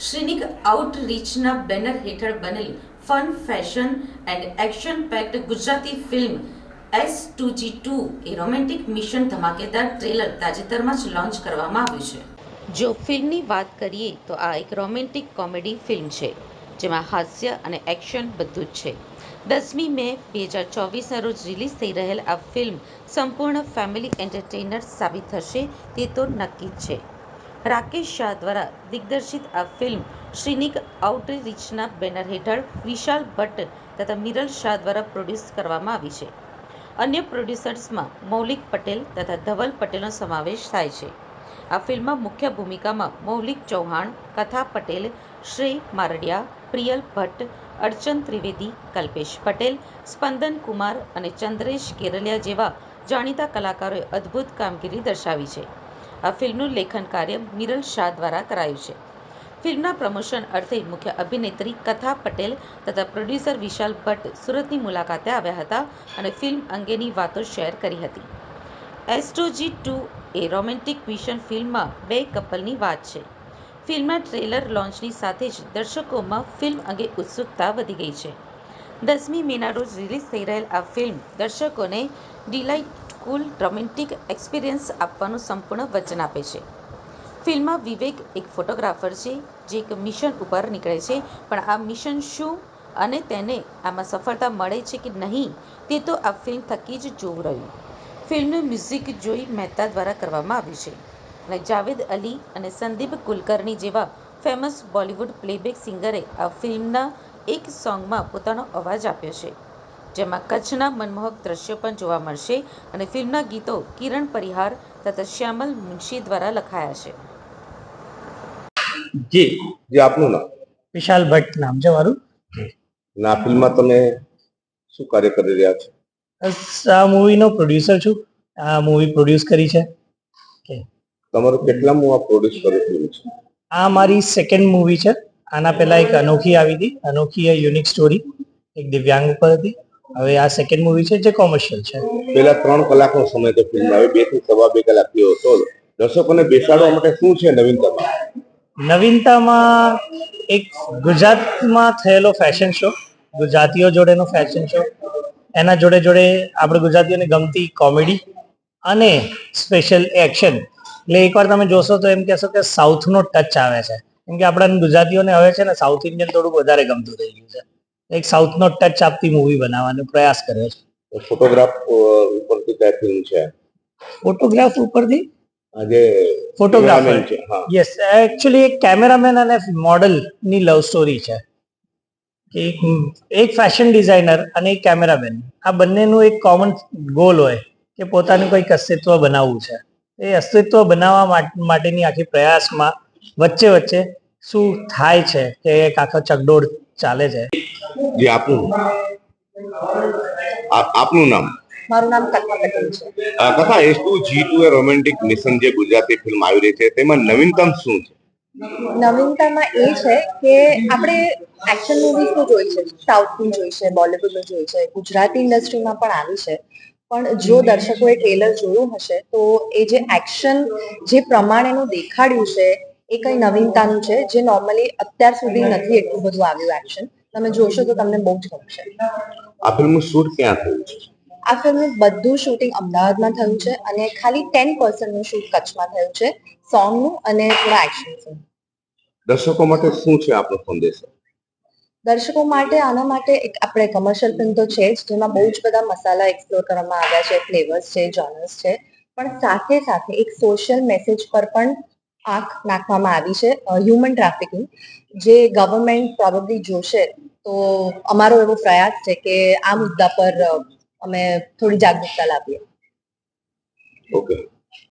શ્રીનિક આઉટરીચના banner હેઠળ બનેલ fun fashion and action packed Gujarati film S2G2 A romantic mission ધમાકેદાર trailer તાજેતરમાં જ લોન્ચ કરવામાં આવ્યું છે. જો ફિલ્મની વાત કરીએ તો આ એક રોમેન્ટિક કોમેડી ફિલ્મ છે જેમાં હાસ્ય અને એક્શન બધું જ છે. 10મી મે 2024ના રોજ રિલીઝ થઈ રહેલ આ ફિલ્મ સંપૂર્ણ ફેમિલી એન્ટરટેનર સાબિત થશે તે તો નક્કી જ છે. રાકેશ શાહ દ્વારા દિગ્દર્શિત આ ફિલ્મ શ્રીનિક આઉટરીચના બેનર હેઠળ વિશાલ ભટ્ટ તથા મિરલ શાહ દ્વારા પ્રોડ્યુસ કરવામાં આવી છે. અન્ય પ્રોડ્યુસર્સમાં મૌલિક પટેલ તથા ધવલ પટેલનો સમાવેશ થાય છે. આ ફિલ્મમાં મુખ્ય ભૂમિકામાં મૌલિક ચૌહાણ, કથા પટેલ, શ્રેય મારડિયા, પ્રિયલ ભટ્ટ, અર્ચન ત્રિવેદી, કલ્પેશ પટેલ, સ્પંદન કુમાર અને ચંદ્રેશ કેરલિયા જેવા જાણીતા કલાકારોએ અદ્ભુત કામગીરી દર્શાવી છે. આ ફિલ્મનું લેખન કાર્ય મિરલ શાહ દ્વારા કરાયું છે. ફિલ્મના પ્રમોશન અર્થે મુખ્ય અભિનેત્રી કથા પટેલ તથા પ્રોડ્યુસર વિશાલ ભટ્ટ સુરતની મુલાકાતે આવ્યા હતા અને ફિલ્મ અંગેની વાતો શેર કરી હતી. S2G2 એ રોમેન્ટિક મિશન ફિલ્મમાં બે કપલની વાત છે. ફિલ્મના ટ્રેલર લોન્ચની સાથે જ દર્શકોમાં ફિલ્મ અંગે ઉત્સુકતા વધી ગઈ છે. 10મી મેના રોજ રિલીઝ થઈ રહેલ આ ફિલ્મ દર્શકોને ડિલાઇટફુલ રોમેન્ટિક એક્સપિરિયન્સ આપવાનું સંપૂર્ણ વચન આપે છે. ફિલ્મમાં વિવેક એક ફોટોગ્રાફર છે જે એક મિશન ઉપર નીકળે છે, પણ આ મિશન શું અને તેને આમાં સફળતા મળે છે કે નહીં તે તો આ ફિલ્મ થકી જ જોવું રહ્યું. ફિલ્મનું મ્યુઝિક જોય મહેતા દ્વારા કરવામાં આવ્યું છે અને જાવેદ અલી અને સંદીપ કુલકર્ણી જેવા ફેમસ બોલિવૂડ પ્લેબેક સિંગરે આ ફિલ્મના એક સોંગમાં પોતાનો અવાજ આપ્યો છે, જેમાં કચ્છના મનમોહક દ્રશ્યો પણ જોવા મળશે અને ફિલ્મના ગીતો કિરણ પરિહાર તથા શ્યામલ મુનશી દ્વારા લખાયા છે. જી જી આપનું નામ? વિશાલ ભટ્ટ નામ છે મારું. અને આ ફિલ્મમાં તમે શું કાર્ય કરી રહ્યા છો? આ મૂવીનો પ્રોડ્યુસર છું. આ મૂવી પ્રોડ્યુસ કરી છે. તમારું કેટલામું આ પ્રોડ્યુસ કરેલું ફિલ્મ છે? આ મારી સેકન્ડ મૂવી છે. આના પહેલા એક અનોખી આવી હતી. અનોખી એ યુનિક સ્ટોરી એક દિવ્યાંગ ઉપર હતી. હવે આ સેકન્ડ મૂવી છે જે કોમર્શિયલ છે. પેલા 3 કલાકનો સમય તો ફિલ્મ આવે, 2 થી સવા 2 કલાક થયો હતો. દર્શકોને બેસાડવા માટે શું છે નવીનતામાં? નવીનતામાં એક ગુજરાતમાં થયેલો ફેશન શો, ગુજરાતીઓ જોડેનો ફેશન શો, એના જોડે જોડે આપણે ગુજરાતીઓને ગમતી કોમેડી અને સ્પેશિયલ એક્શન. એટલે એકવાર તમે જોશો તો એમ કહેશો કે સાઉથનો ટચ આવે છે, કેમ કે આપણા ગુજરાતીઓને હવે છે ને સાઉથ ઇન્ડિયન થોડું વધારે ગમતું થઈ ગયું છે. એક સાઉથનો ટચ આપતી મૂવી બનાવવાનો પ્રયાસ કર્યો છે. ફોટોગ્રાફ ઉપરથી કઈ ફિલ્મ છે? ફોટોગ્રાફ ઉપરથી આજે ફોટોગ્રાફર છે. હા, યસ, એકચ્યુઅલી એક કેમેરામેન અને મોડલની લવ સ્ટોરી છે. એક ફેશન ડિઝાઇનર અને એક કેમેરામેન, આ બંનેનું એક કોમન ગોલ હોય કે પોતાનું કંઈક અસ્તિત્વ બનાવવું છે. એ અસ્તિત્વ બનાવવા માટેની આખી પ્રયાસમાં વચ્ચે વચ્ચે શું થાય છે કે એક આખો ચકડોળ ચાલે છે. જે આપનું આપનું નામ? મારું નામ કથા પટેલ છે. કથા S2G2 એ રોમેન્ટિક મિશન જે ગુજરાતી ફિલ્મ આવી રહી છે તેમાં નવીનતમ શું છે? નવીનતામાં એ છે કે આપણે એક્શન મૂવીઝ તો જોઈ છે, સાઉથની જોઈ છે, બોલિવૂડની જોઈ છે, ગુજરાતી ઇન્ડસ્ટ્રીમાં પણ આવી છે. પણ જો દર્શકોએ ટ્રેલર જોયું હશે તો એ જે એક્શન જે પ્રમાણેનું દેખાડ્યું છે એ કઈ નવીનતાનું છે જે નોર્મલી અત્યાર સુધી નથી એટલું બધું આવ્યું એક્શન. તમે જોશો તો તમને બહુ જ ગમશે. આ ફિલ્મનું શૂટ ક્યાં થયું છે? આ ફિલ્મનું બધું શૂટિંગ અમદાવાદમાં થયું છે અને ખાલી 10% નું શૂટ કચ્છમાં થયું છે, સોંગનું અને થોડા એક્શન. દર્શકો માટે શું છે આપનો સંદેશ? દર્શકો માટે આના માટે એક આપણે કમર્શિયલ ફિલ્મ તો છે જ, જેમાં બહુ જ બધા મસાલા એક્સપ્લોર કરવામાં આવ્યા છે, ફ્લેવર્સ છે, જોનર્સ છે, પણ સાથે સાથે એક સોશિયલ મેસેજ પર પણ આંખ નાખવામાં આવી છે. હ્યુમન ટ્રાફિકિંગ જે ગવર્મેન્ટ પ્રોબેબલી જોશે, તો અમારો એવો પ્રયાસ છે કે આ મુદ્દા પર અમે થોડી જાગૃતતા લાવીએ. ઓકે.